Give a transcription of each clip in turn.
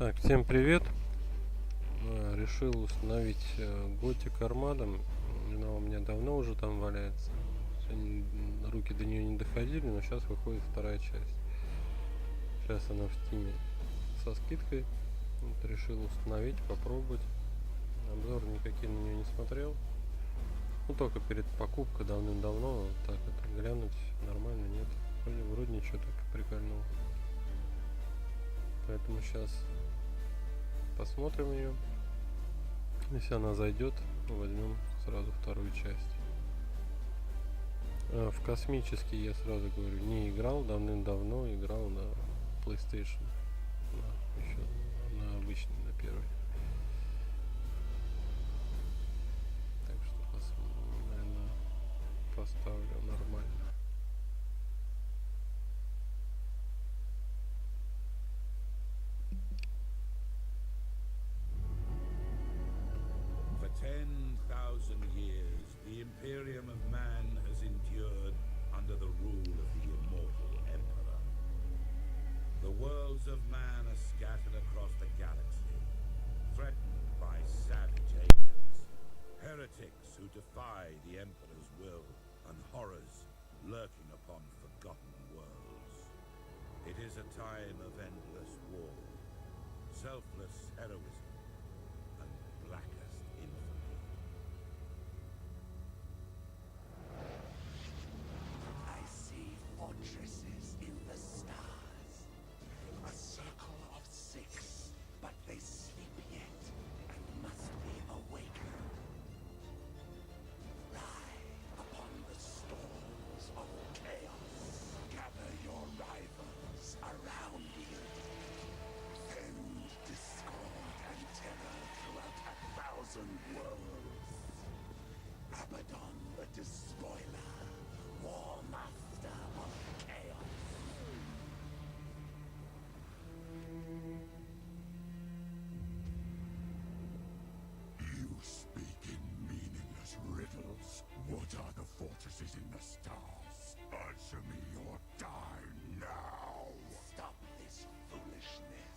Так, всем привет. Решил установить Gothic Armada. Она у меня давно уже там валяется. Руки до нее не доходили, но сейчас выходит вторая часть. Сейчас она в Steam со скидкой. Вот, решил установить, попробовать. Обзор никакие на нее не смотрел. Ну, только перед покупкой давным-давно. Вот так это глянуть нормально, нет. Вроде ничего так прикольного. Поэтому сейчас посмотрим ее. Если она зайдет, возьмем сразу вторую часть. В космический, я сразу говорю, не играл давным-давно, играл на PlayStation. Еще на обычный, на первый. Так что, наверное, поставлю нормально. For 10,000 years, the Imperium of Man has endured under the rule of the immortal Emperor. The worlds of man are scattered across the galaxy, threatened by savage aliens, heretics who defy the Emperor's will, and horrors lurking upon forgotten worlds. It is a time of endless war, selfless heroism, and blackest infamy. I see fortresses in the stars. A circle of 6, but they sleep yet and must be awakened. Ride upon the storms of chaos. Gather your rivals around you. Send discord and terror throughout 1,000 worlds. Abaddon the Despoiler, War Master of Chaos. You speak in meaningless riddles. What are the fortresses in the stars? Answer me or die now! Stop this foolishness.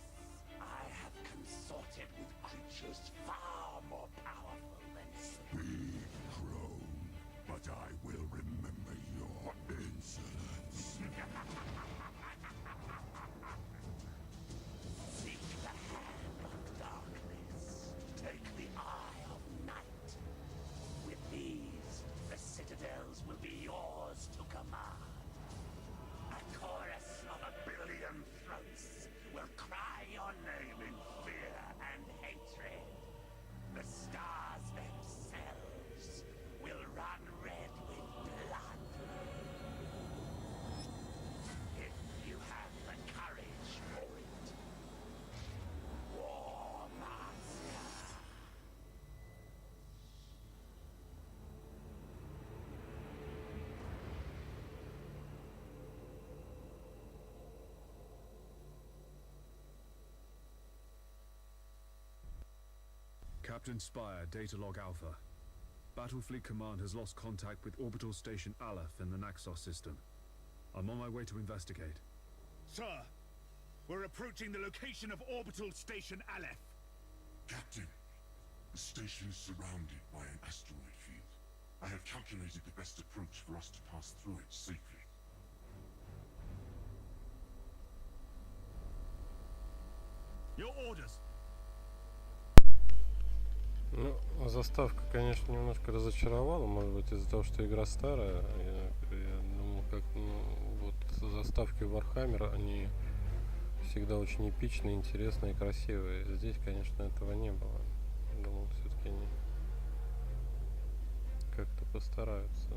I have consorted with creatures far more powerful than you. Speak, crone, but I will remember your insolence. Seek the hand of darkness. Take the eye of night. With these, the citadels will be yours to command. A chorus of 1,000,000,000 throats will cry your name in fear and hatred. The stars themselves will run red with blood. If you have the courage for it. War Master. Captain Spire, Data Log Alpha. Battlefleet Command has lost contact with Orbital Station Aleph in the Naxos system. I'm on my way to investigate. Sir, we're approaching the location of Orbital Station Aleph. Captain, the station is surrounded by an asteroid field. I have calculated the best approach for us to pass through it safely. Your orders. Ну, заставка, конечно, немножко разочаровала, может быть, из-за того, что игра старая. Я думал, как, вот заставки Warhammer, они всегда очень эпичные, интересные и красивые. Здесь, конечно, этого не было. Думал, все-таки они как-то постараются.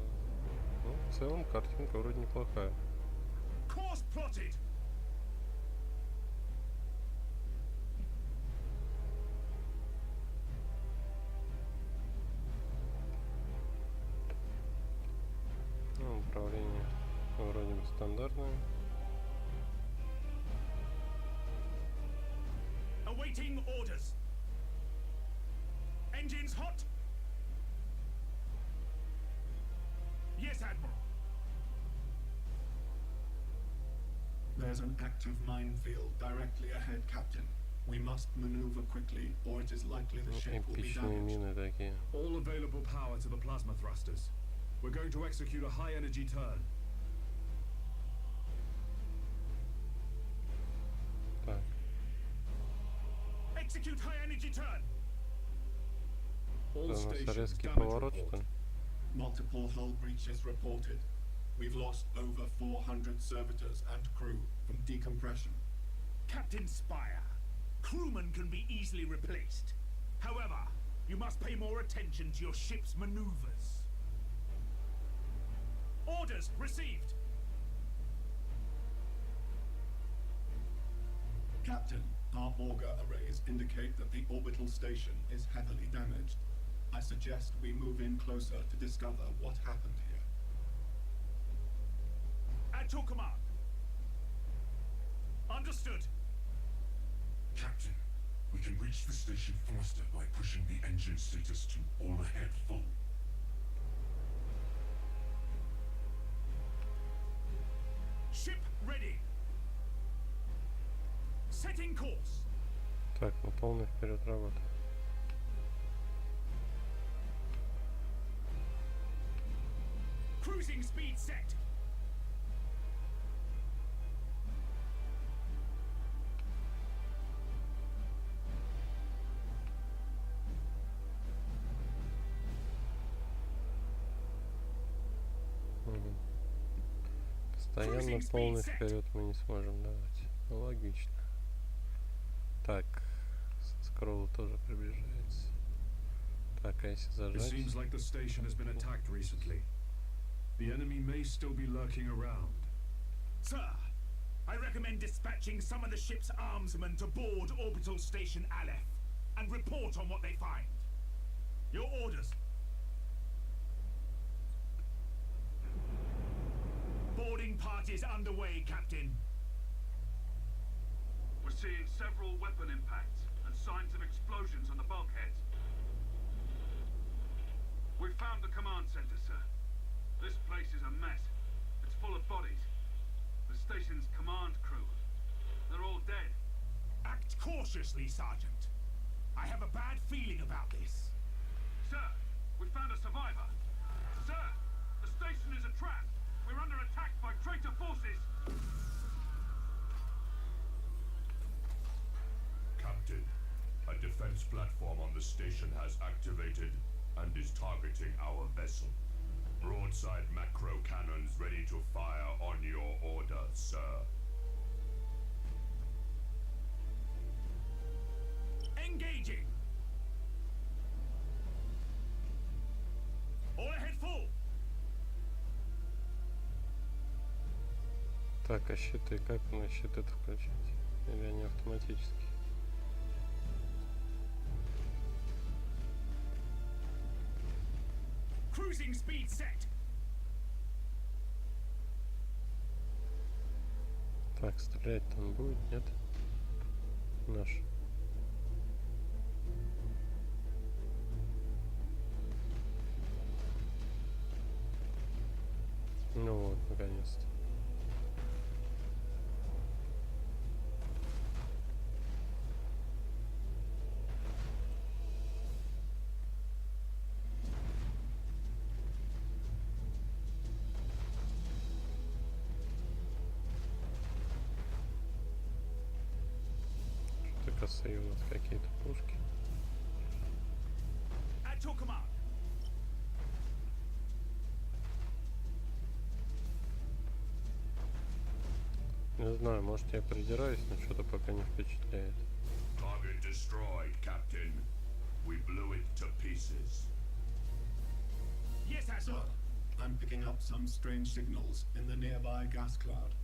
Ну, в целом, картинка вроде неплохая. Course plotted. Ну, управление вроде бы стандартное. Awaiting orders. Engines hot? Yes, Admiral. There's an active minefield directly ahead, Captain. We must maneuver quickly, or it is likely the ship will be Эпичные damaged. мины такие. All available power to the plasma thrusters. We're going to execute a high-energy turn. Так, Execute high energy turn. All у нас stations, резкий damage поворот, что report. ли? Multiple hull breaches reported. We've lost over 400 servitors and crew from decompression. Captain Spire, crewmen can be easily replaced. However, you must pay more attention to your ship's maneuvers. Orders received. Captain, our auger arrays indicate that the orbital station is heavily damaged. I suggest we move in closer to discover what happened here. At your command. Understood. Captain, we can reach the station faster by pushing the engine status to all ahead full. Ship ready. Setting course. Так, мы полный вперед работаем. Cruising speed set. Мгм. Постоянно Cruising полный speed set. вперед мы не сможем давать. Ну, логично. Так, скролл тоже приближается. Так, а если It зажать? seems like the station has been attacked recently. The enemy may still be lurking around. Sir, I recommend dispatching some of the ship's armsmen to board orbital station Aleph and report on what they find. Your orders. Boarding parties underway, Captain. We're seeing several weapon impacts and signs of explosions on the bulkheads. We've found the command center, sir. This place is a mess. It's full of bodies. The station's command crew. They're all dead. Act cautiously, Sergeant. I have a bad feeling about this. Sir, we found a survivor. Sir, the station is a trap. We're under attack by traitor forces. Captain, a defense platform on the station has activated and is targeting our vessel. Broadside macro cannons ready to fire on your order, sir. Engaging. All ahead full. Так, а щиты, как на щиты-то включить? Или они автоматически? Cruising speed set. Так, стрелять там будет, нет? Наш. Ну вот, наконец-то. Что-то косые у нас какие-то пушки. At your command. Не знаю, может я придираюсь, но что-то пока не впечатляет. Target destroyed, Captain. We blew it to pieces. Yes, Sir, Admiral. I'm picking up some strange signals in the nearby gas cloud.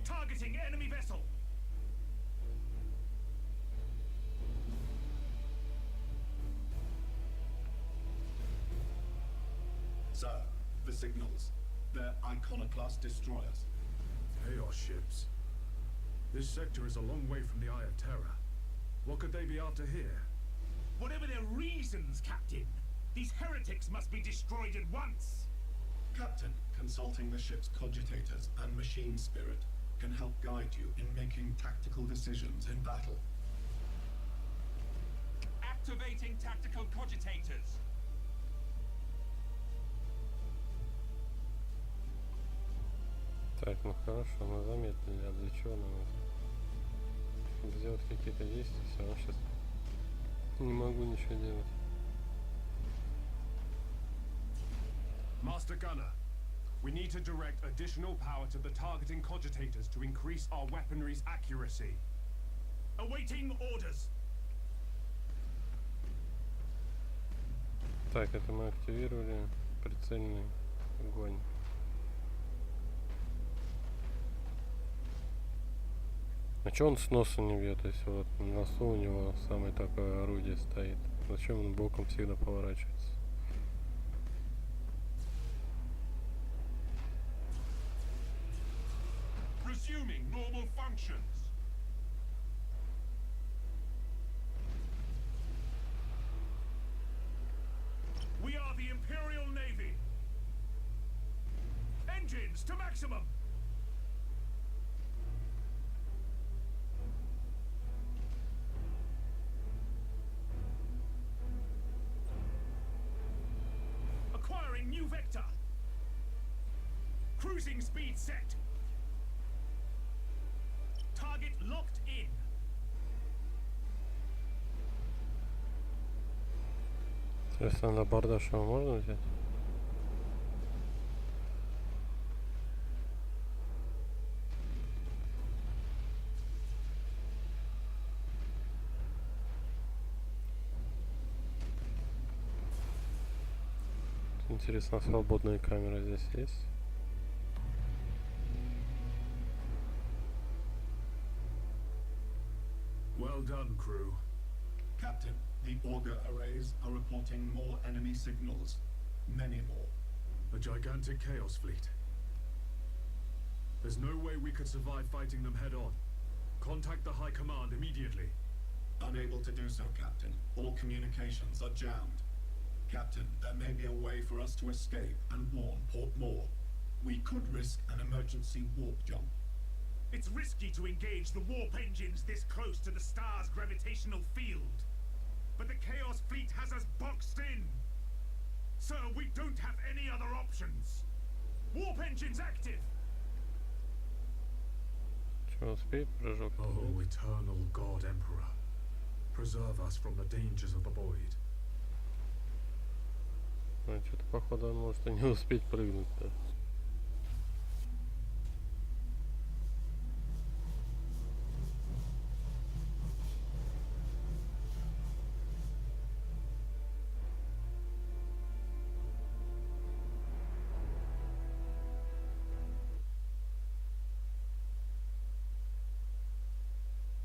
Targeting enemy vessel. Sir, the signals. They're iconoclast destroyers. Chaos ships. This sector is a long way from the Eye of Terror. What could they be after here? Whatever their reasons, Captain, these heretics must be destroyed at once. Captain, can Consulting the ship's cogitators and machine spirit can help guide you in making tactical decisions in battle. Activating tactical cogitators. Так, ну хорошо, мы заметили, а для чего нам это? Сделать какие-то действия, все равно сейчас не могу ничего делать. Master Gunner, we need to direct additional power to the targeting cogitators to increase our weaponry's accuracy. Awaiting orders. Так, это мы активировали прицельный огонь. А чё он с носа не бьет, если вот на носу у него самое такое орудие стоит? Зачем он боком всегда поворачивается? Resuming normal functions. We are the Imperial Navy. Engines to maximum. Acquiring new vector. Cruising speed set. Target locked in. Соответственно, на бордаж его можно взять? Интересно, свободная камера здесь есть? Well done, crew. Captain, the auger arrays are reporting more enemy signals. Many more. A gigantic chaos fleet. There's no way we could survive fighting them head on. Contact the High Command immediately. Unable to do so, Captain. All communications are jammed. Captain, there may be a way for us to escape and warn Port Moore. We could risk an emergency warp jump. It's risky to engage the warp engines this close to the star's gravitational field. But the Chaos Fleet has us boxed in. Sir, we don't have any other options. Warp engines active. Чего успеет прыжок? Oh, eternal God Emperor. Preserve us from the dangers of the void. Ну, что-то походу он может и не успеть прыгнуть-то.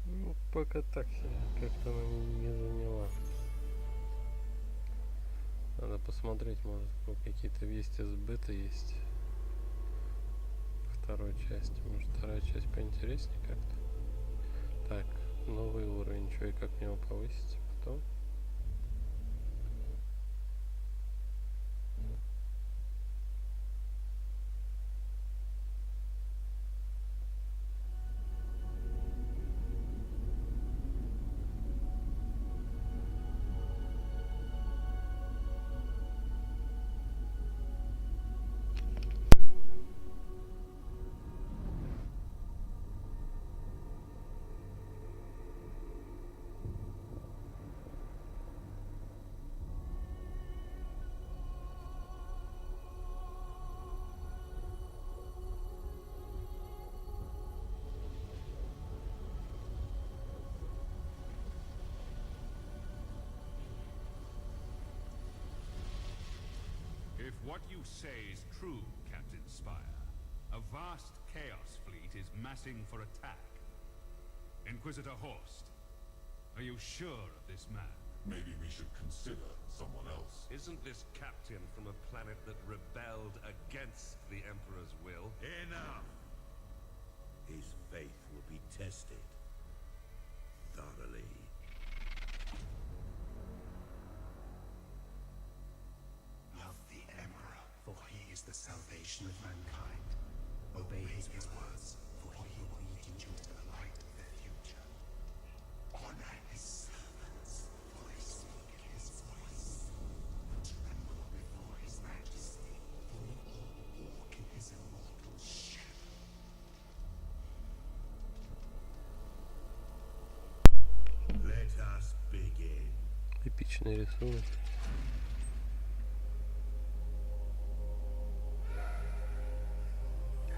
Ну, пока так себе. Как-то она не заняла. Надо посмотреть, может, какие-то вести с бета есть. Второй части. Может, вторая часть поинтереснее как-то. Так, новый уровень. Что и как мне его повысить потом? If what you say is true, Captain Spire, a vast chaos fleet is massing for attack. Inquisitor Horst, are you sure of this man? Maybe we should consider someone else. Isn't this captain from a planet that rebelled against the Emperor's will? Enough! His faith will be tested thoroughly. Love the Emperor, for he is the salvation of mankind. Obey his words, for he will lead you to the light of the future. Honor his servants, for they speak his voice. Tremble before his majesty, for we all walk in his immortal shadow. Let us begin. Эпичный рисунок.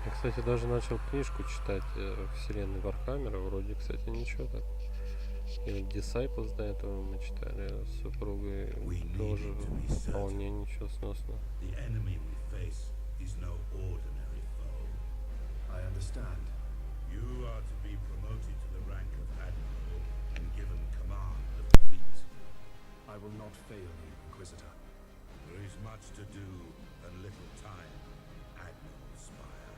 Я, кстати, даже начал книжку читать вселенной Вархаммера. Вроде, кстати, ничего так. И вот Disciples до этого мы читали с супругой. Тоже вполне ничего сносно. The enemy we face is no ordinary foe. I understand. You are to be promoted to the rank of admiral and given command of the fleet. I will not fail you, Inquisitor. There is much to do and little time, Admiral Spire.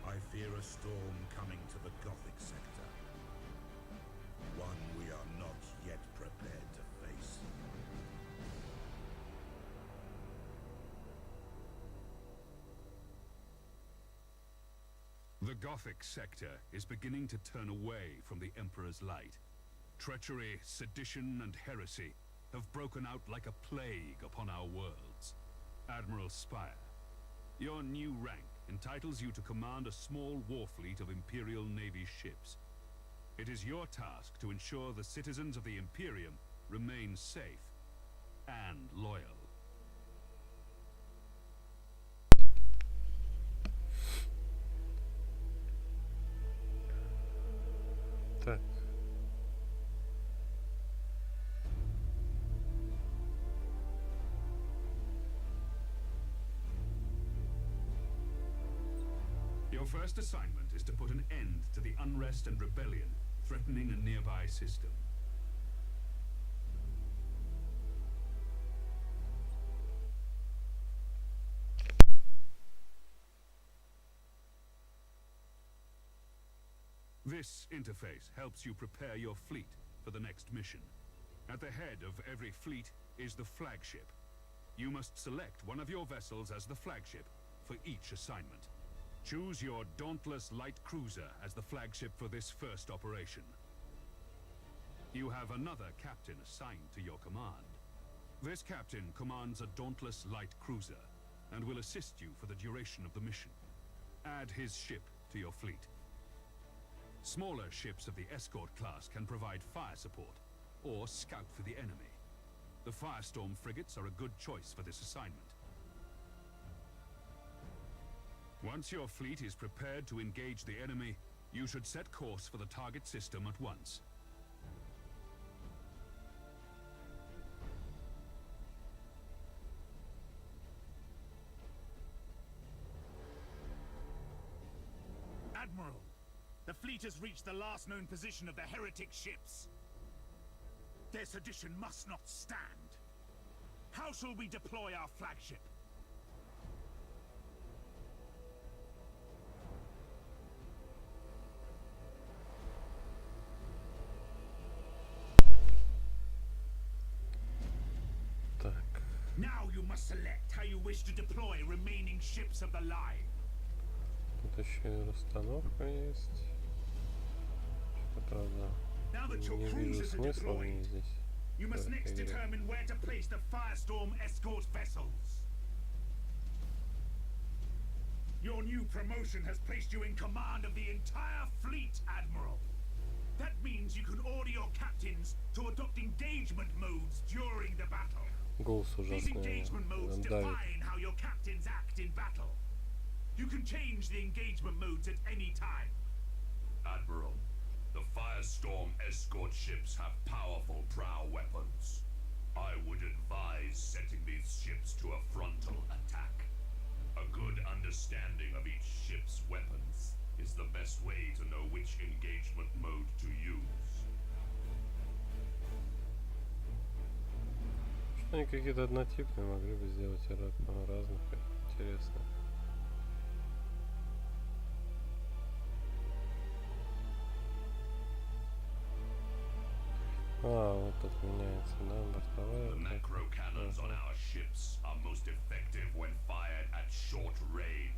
I fear a storm coming to the Gothic sector. One we are not yet prepared to face. The Gothic sector is beginning to turn away from the Emperor's light. Treachery, sedition, and heresy have broken out like a plague upon our worlds. Admiral Spire, your new rank entitles you to command a small war fleet of Imperial Navy ships. It is your task to ensure the citizens of the Imperium remain safe and loyal. Так. Your first assignment is to put an end to the unrest and rebellion threatening a nearby system. This interface helps you prepare your fleet for the next mission. At the head of every fleet is the flagship. You must select one of your vessels as the flagship for each assignment. Choose your dauntless light cruiser as the flagship for this first operation. You have another captain assigned to your command. This captain commands a dauntless light cruiser and will assist you for the duration of the mission. Add his ship to your fleet. Smaller ships of the escort class can provide fire support or scout for the enemy. The Firestorm frigates are a good choice for this assignment. Once your fleet is prepared to engage the enemy, you should set course for the target system at once. Admiral, the fleet has reached the last known position of the heretic ships. Their sedition must not stand. How shall we deploy our flagship? Так. Now you must select how you wish to deploy remaining ships of the line. Тут еще и расстановка есть. Что-то, правда, Now that your не вижу cruisers are смысла в ней deployed, здесь. you must next determine where to place the Firestorm escort vessels. Your new promotion has placed you in command of the entire fleet, Admiral. That means you can order your captains to adopt engagement modes during the battle. Голос These ужасный, engagement modes давит. define how your captains act in battle. You can change the engagement modes at any time. Admiral, the Firestorm escort ships have powerful prow weapons. I would advise setting these ships to a frontal attack. A good understanding of each ship's weapons is the best way to know which engagement mode to use. Что они какие-то однотипные, могли бы сделать разных, интересно. Вот тут меняется, да, бортовая. The macro cannons on our ships are most effective when fired at short range.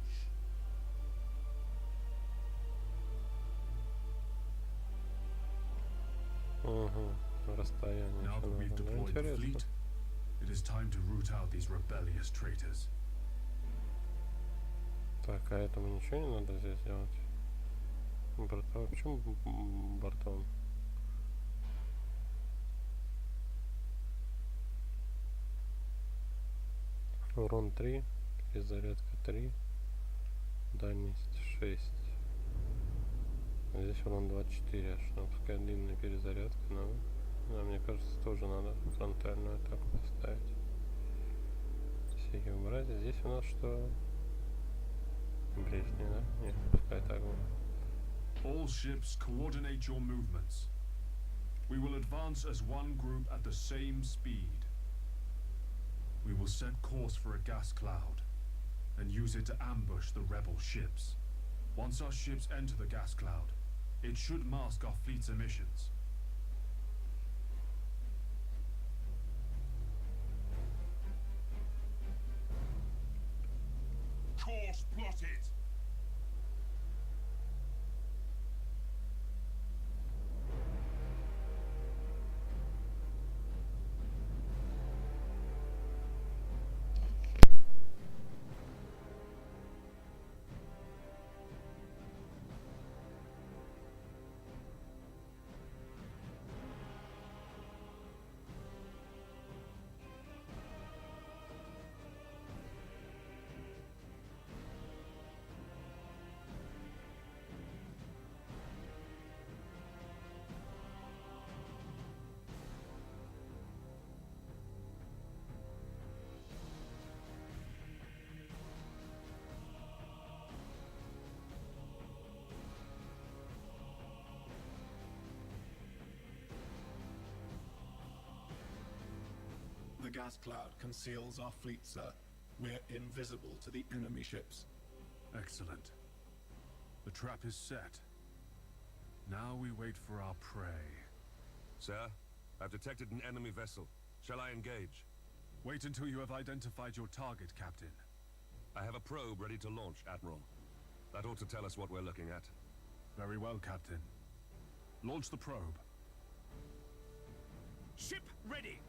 Расстояние Now еще that we've надо. Ну, deployed the интересно. fleet, it is time to root out these rebellious traitors. Так, а этому ничего не надо здесь делать? Бортовой. Почему бортом? Урон 3, перезарядка 3, дальность 6. Здесь урон 24, аж ну, пускай длинная перезарядка, но да, мне кажется, тоже надо фронтальную атаку поставить. Все убрать. Здесь у нас что? Ближний, да? Нет, пускай так будет. All ships, coordinate your movements. We will advance as one group at the same speed. We will set course for a gas cloud and use it to ambush the rebel ships. Once our ships enter the gas cloud, it should mask our fleet's emissions. Course plotted! The gas cloud conceals our fleet, sir. We're invisible to the enemy ships. Excellent. The trap is set. Now we wait for our prey. Sir, I've detected an enemy vessel. Shall I engage? Wait until you have identified your target, Captain. I have a probe ready to launch, Admiral. That ought to tell us what we're looking at. Very well, Captain. Launch the probe. Ship ready!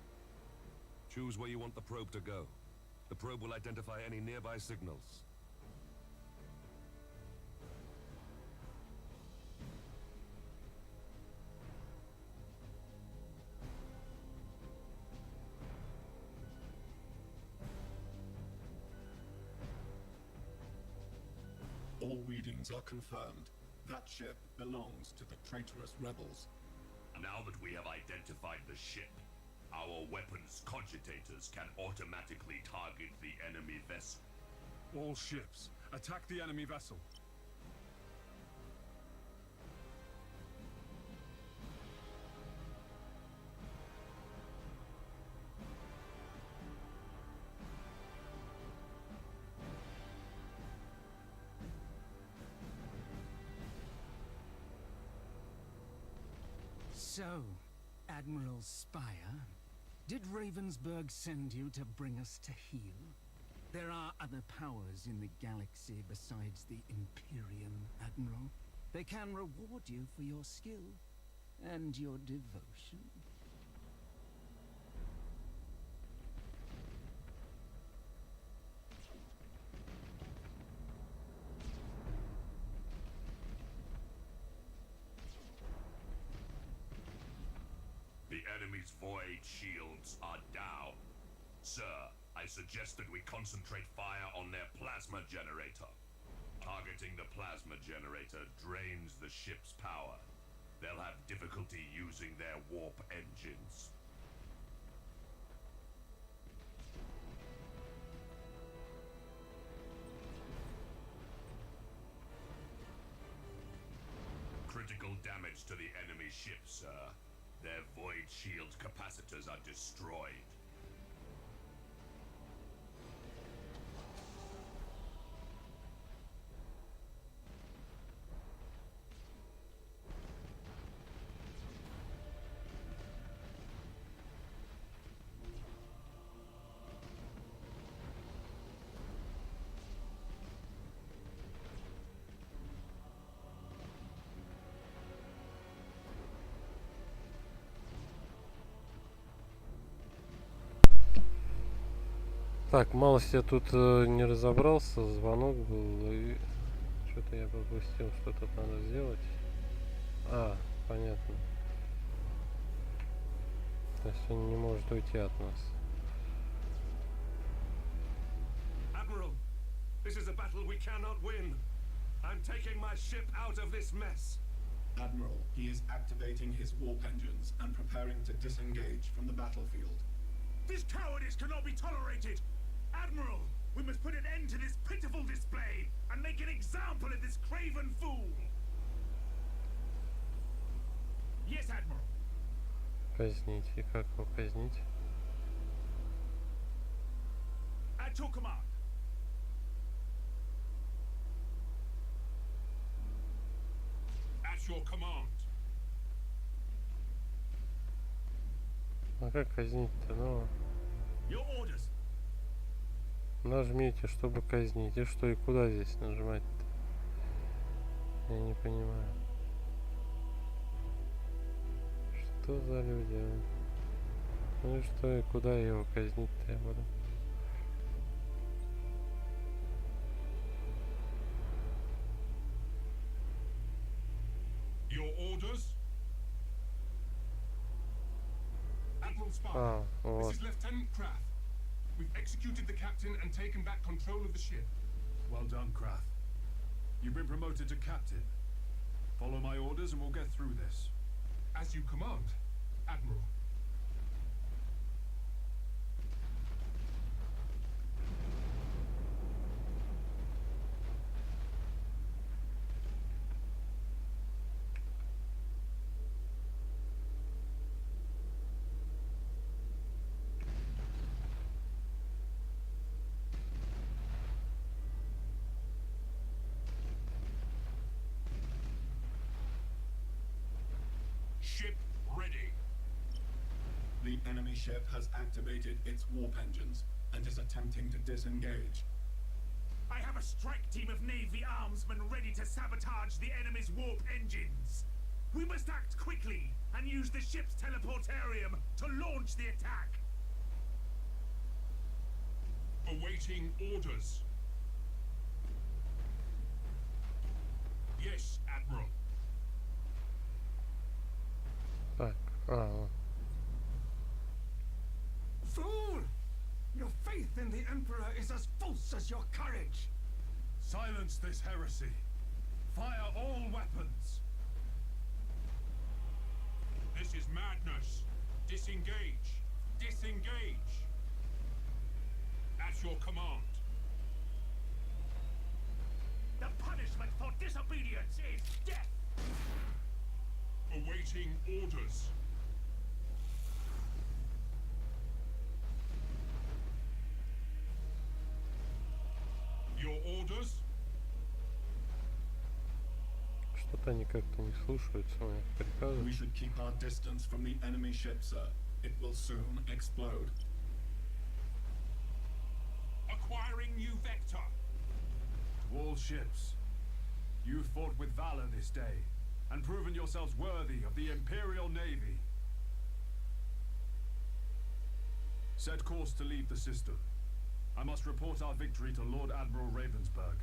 Choose where you want the probe to go. The probe will identify any nearby signals. All readings are confirmed. That ship belongs to the traitorous rebels. Now that we have identified the ship, our weapons cogitators can automatically target the enemy vessel. All ships, attack the enemy vessel. So, Admiral Spire, did Ravensburg send you to bring us to heel? There are other powers in the galaxy besides the Imperium, Admiral. They can reward you for your skill and your devotion. The enemy's void shields are down. Sir, I suggest that we concentrate fire on their plasma generator. Targeting the plasma generator drains the ship's power. They'll have difficulty using their warp engines. Critical damage to the enemy ship, sir. Their void shield capacitors are destroyed. Так, малость я тут не разобрался, звонок был, и что-то я пропустил, что тут надо сделать. А, понятно. То есть он не может уйти от нас. Admiral, this is a battle we cannot win. I'm taking my ship out of this mess. Admiral, he is activating his warp engines and preparing to disengage from the battlefield. This cowardice cannot be tolerated! Admiral, we must put an end to this pitiful display and make an example of this craven fool! Yes, Admiral. Казнить. И как его казнить? At your command. At your command. А как казнить-то? Ну, Your orders. нажмите, чтобы казнить. И что, и куда здесь нажимать-то? Я не понимаю. Что за люди, а? Ну и что, и куда его казнить-то я буду? Your orders? Admiral Spire, А, this вот. is Lieutenant Krath. We've executed the captain and taken back control of the ship. Well done, Krath. You've been promoted to captain. Follow my orders and we'll get through this. As you command, Admiral. Ship ready. The enemy ship has activated its warp engines and is attempting to disengage. I have a strike team of Navy armsmen ready to sabotage the enemy's warp engines. We must act quickly and use the ship's teleportarium to launch the attack. Awaiting orders. Yes, Admiral. Так, вот. Fool! Your faith in the Emperor is as false as your courage. Silence this heresy. Fire all weapons. This is madness. Disengage. Disengage. At your command. The punishment for disobedience is death. Awaiting orders. Your orders? Что-то они как-то не слушаются моих We приказов. should keep our distance from the enemy ship, sir. It will soon explode. Acquiring new vector. To all ships, you fought with valor this day and proven yourselves worthy of the Imperial Navy. Set course to leave the system. I must report our victory to Lord Admiral Ravensburg.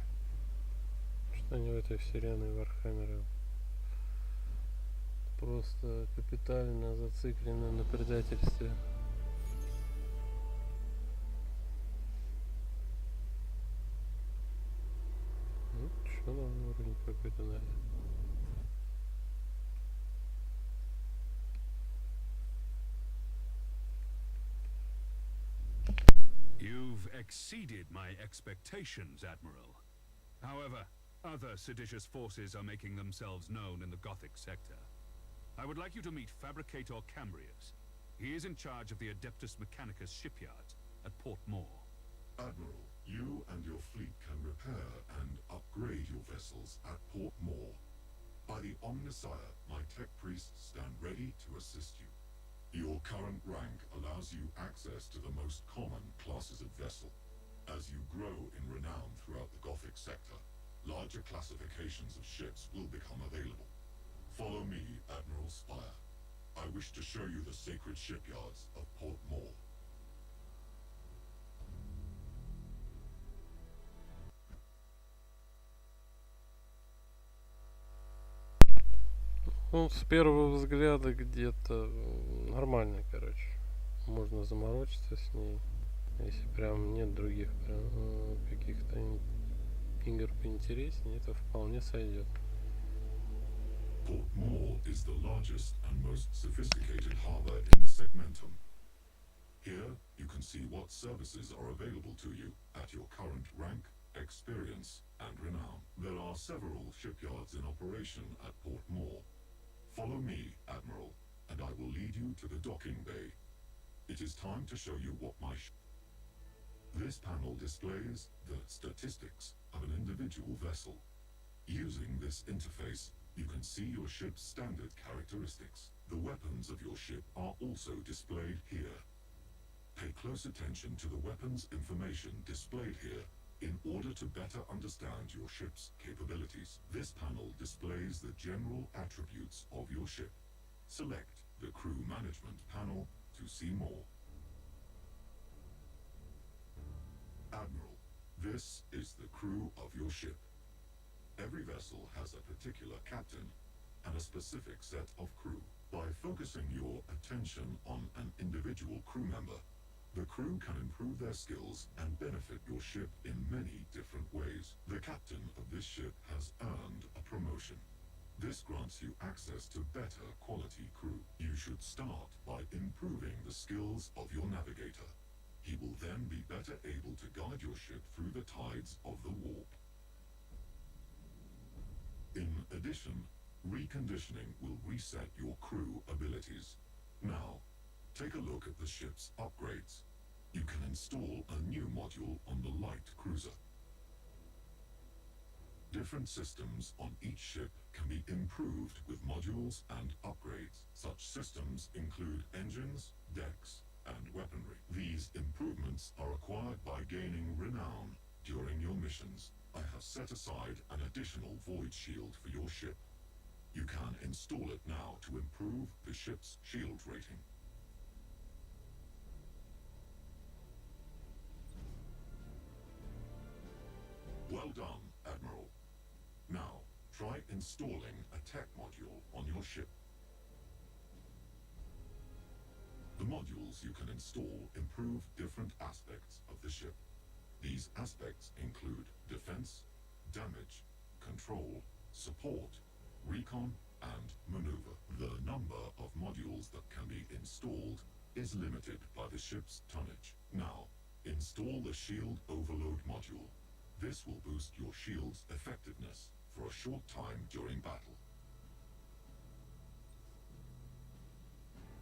Что они в этой вселенной Вархаммера просто капитально зациклены на предательстве. Ну, что нам уровень какой-то надо? You've exceeded my expectations, Admiral. However, other seditious forces are making themselves known in the Gothic sector. I would like you to meet Fabricator Cambrius. He is in charge of the Adeptus Mechanicus shipyard at Port Moore. Admiral, you and your fleet can repair and upgrade your vessels at Port Moore. By the Omnissiah, my tech priests stand ready to assist you. Your current rank allows you access to the most common classes of vessel. As you grow in renown throughout the Gothic sector, larger classifications of ships will become available. Follow me, Admiral Spire. I wish to show you the sacred shipyards of Port Moore. Ну, с первого взгляда где-то нормально, короче. Можно заморочиться с ней. Если прям нет других прям, каких-то игр поинтереснее, это вполне сойдет. Port Moore is the largest and most sophisticated harbor in the segmentum. Here, you can see what services are available to you at your current rank, experience, and renown. There are several shipyards in operation at Port Moore. Follow me, Admiral, and I will lead you to the docking bay. It is time to show you what my This panel displays the statistics of an individual vessel. Using this interface, you can see your ship's standard characteristics. The weapons of your ship are also displayed here. Pay close attention to the weapons information displayed here in order to better understand your ship's capabilities. This panel displays the general attributes of your ship. Select the Crew Management panel to see more. Admiral, this is the crew of your ship. Every vessel has a particular captain and a specific set of crew. By focusing your attention on an individual crew member, the crew can improve their skills and benefit your ship in many different ways. The captain of this ship has earned a promotion. This grants you access to better quality crew. You should start by improving the skills of your navigator. He will then be better able to guide your ship through the tides of the warp. In addition, reconditioning will reset your crew abilities. Now, take a look at the ship's upgrades. You can install a new module on the light cruiser. Different systems on each ship can be improved with modules and upgrades. Such systems include engines, decks, and weaponry. These improvements are acquired by gaining renown during your missions. I have set aside an additional void shield for your ship. You can install it now to improve the ship's shield rating. Well done, Admiral. Now, try installing a tech module on your ship. The modules you can install improve different aspects of the ship. These aspects include defense, damage, control, support, recon, and maneuver. The number of modules that can be installed is limited by the ship's tonnage. Now, install the Shield Overload module. This will boost your shield's effectiveness for a short time during battle.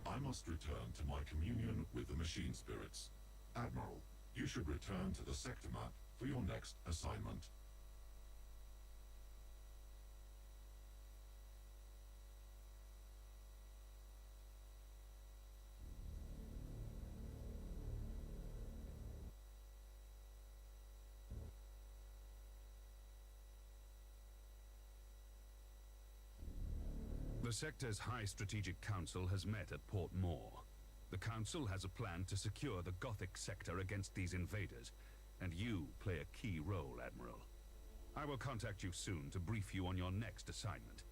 I must return to my communion with the machine spirits. Admiral, you should return to the sector map for your next assignment. The sector's High Strategic Council has met at Port Moore. The Council has a plan to secure the Gothic sector against these invaders, and you play a key role, Admiral. I will contact you soon to brief you on your next assignment.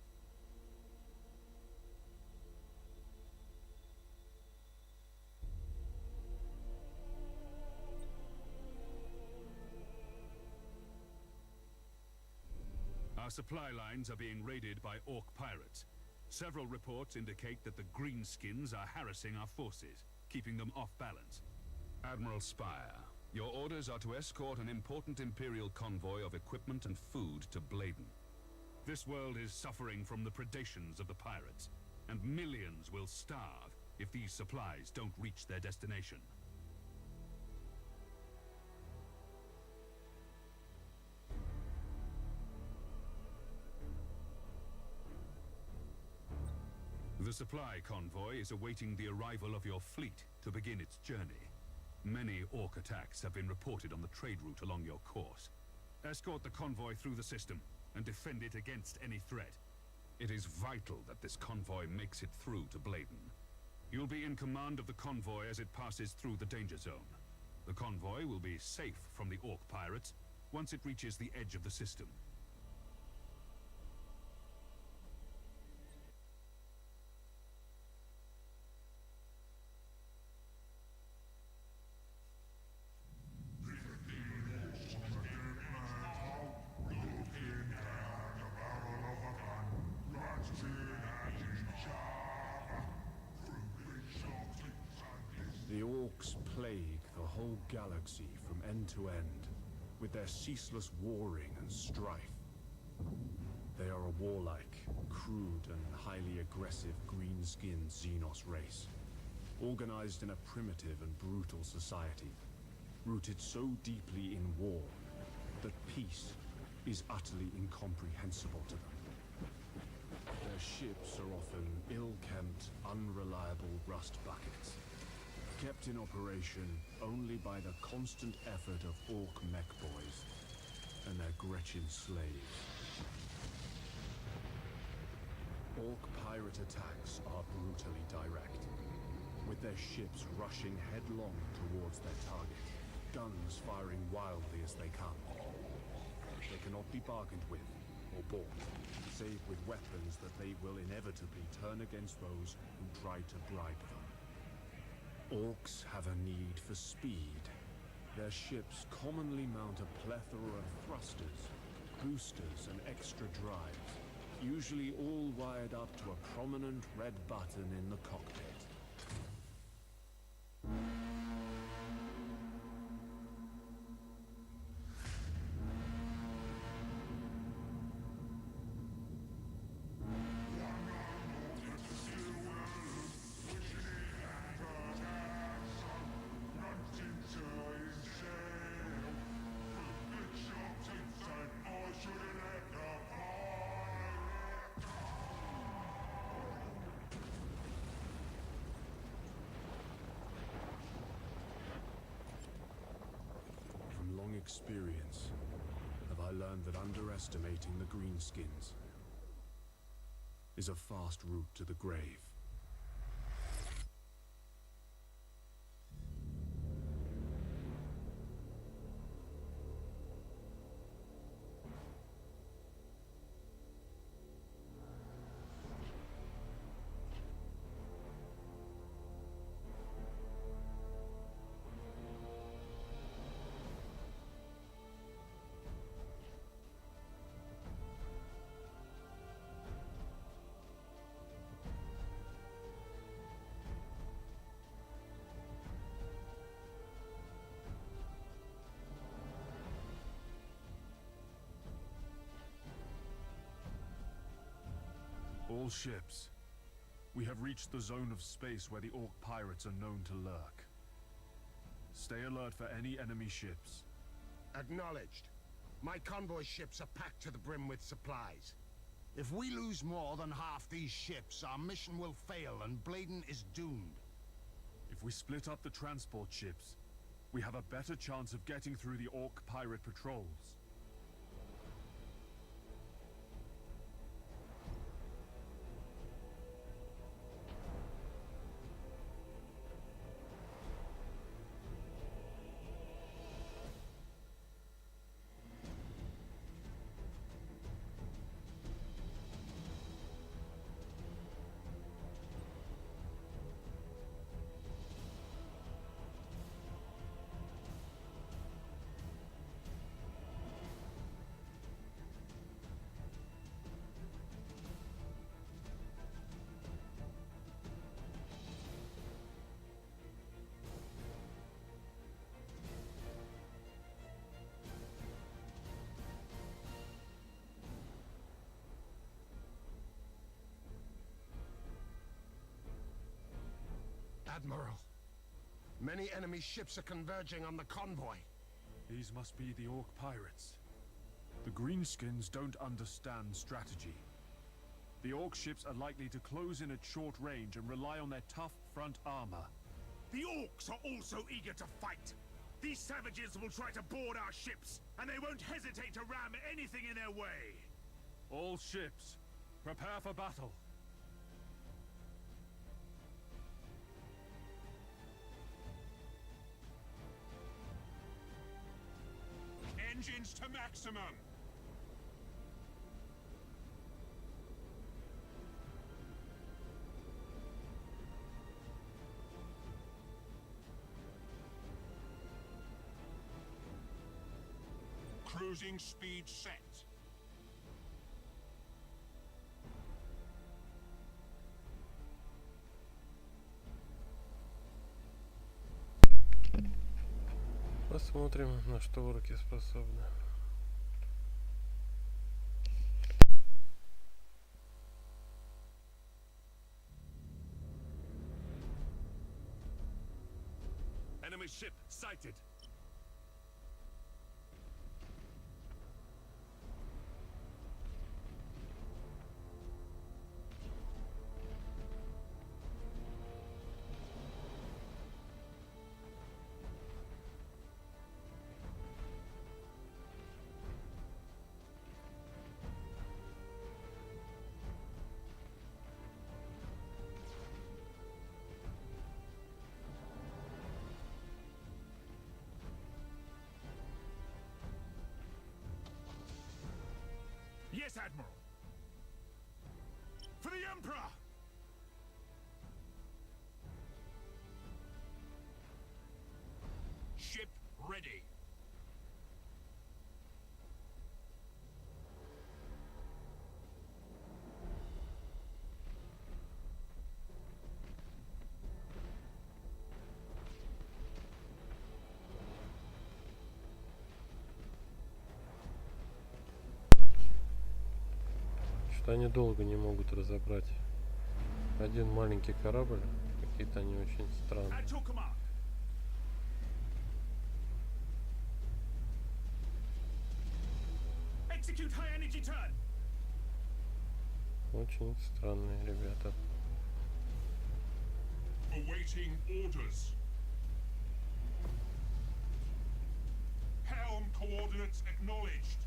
Our supply lines are being raided by Orc pirates. Several reports indicate that the Greenskins are harassing our forces, keeping them off balance. Admiral Spire, your orders are to escort an important Imperial convoy of equipment and food to Bladen. This world is suffering from the predations of the pirates, and millions will starve if these supplies don't reach their destination. The supply convoy is awaiting the arrival of your fleet to begin its journey. Many Orc attacks have been reported on the trade route along your course. Escort the convoy through the system and defend it against any threat. It is vital that this convoy makes it through to Bladen. You'll be in command of the convoy as it passes through the danger zone. The convoy will be safe from the Orc pirates once it reaches the edge of the system. whole galaxy from end to end, with their ceaseless warring and strife. They are a warlike, crude, and highly aggressive green-skinned Xenos race, organized in a primitive and brutal society, rooted so deeply in war that peace is utterly incomprehensible to them. Their ships are often ill-kempt, unreliable rust buckets, kept in operation only by the constant effort of Orc mech boys and their Gretchen slaves. Orc pirate attacks are brutally direct, with their ships rushing headlong towards their target, guns firing wildly as they come. They cannot be bargained with or bought, save with weapons that they will inevitably turn against those who try to bribe them. Orcs have a need for speed. Their ships commonly mount a plethora of thrusters, boosters, and extra drives, usually all wired up to a prominent red button in the cockpit. Experience have I learned that underestimating the greenskins is a fast route to the grave. All ships. We have reached the zone of space where the Orc pirates are known to lurk. Stay alert for any enemy ships. Acknowledged. My convoy ships are packed to the brim with supplies. If we lose more than half these ships, our mission will fail and Bladen is doomed. If we split up the transport ships, we have a better chance of getting through the Orc pirate patrols. Admiral, many enemy ships are converging on the convoy. These must be the Orc pirates. The greenskins don't understand strategy. The Orc ships are likely to close in at short range and rely on their tough front armor. The Orcs are also eager to fight. These savages will try to board our ships, and they won't hesitate to ram anything in their way. All ships, prepare for battle. Engines to maximum! Cruising speed set. Посмотрим, на что орки способны. Enemy ship sighted. Yes, Admiral. For the Emperor! Ship ready. Что они долго не могут разобрать один маленький корабль. Какие-то они очень странные. At your command. Execute high energy turn. Очень странные ребята. Awaiting orders. Helm coordinates acknowledged.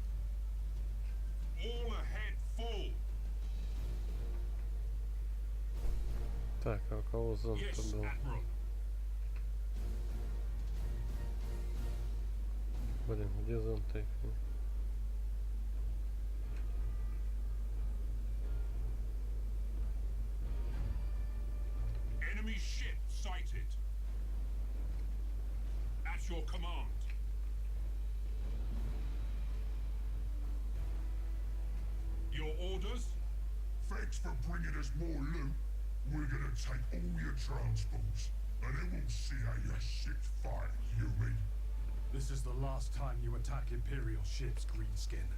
All ahead full. Так, а у кого зонт Yes, был? Admiral. Блин, где зонт их? Enemy ship sighted. At your command. Your orders? Thanks for bringing us more loot. We're gonna take all your transports, and then we'll see how your ships fight, human. This is the last time you attack Imperial ships, Greenskin.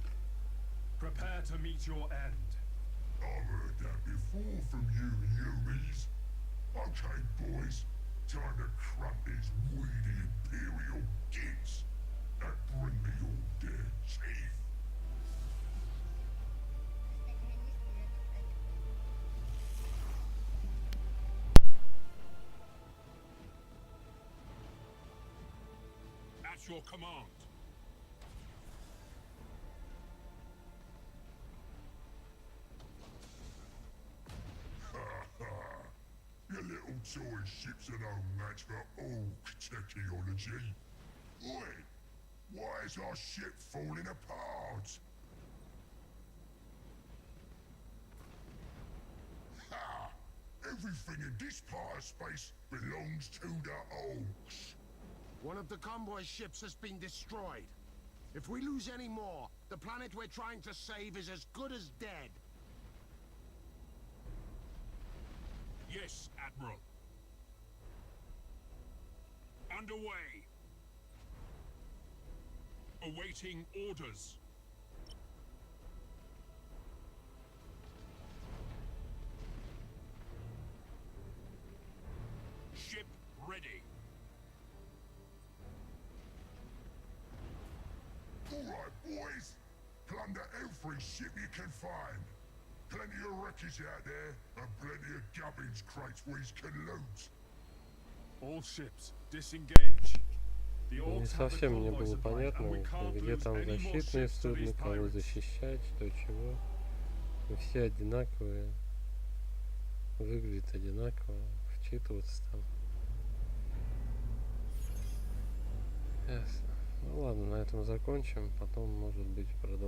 Prepare to meet your end. I've heard that before from you humans. Okay, boys. Time to crump these weedy Imperial gits and bring me all their teeth. At your command. Your little toy ships are no match for orc technology. Oi! Why is our ship falling apart? Ha! Everything in this part of space belongs to the orcs. One of the convoy ships has been destroyed. If we lose any more, the planet we're trying to save is as good as dead. Yes, Admiral. Underway. Awaiting orders. Ship ready. All right, boys. Plunder every ship you can find. Plenty of wreckage out there, and plenty of gubbins crates we can loot. All ships, disengage. The Не orcs have the совсем мне convoy было supplied, понятно, and we can't где lose там any more защитные ships to судны, these кого pirates. защищать, что чего. И все одинаковые. Выглядят одинаково. Вчитываться там. Ясно. Ну ладно, на этом закончим. Потом, может быть, продолжим.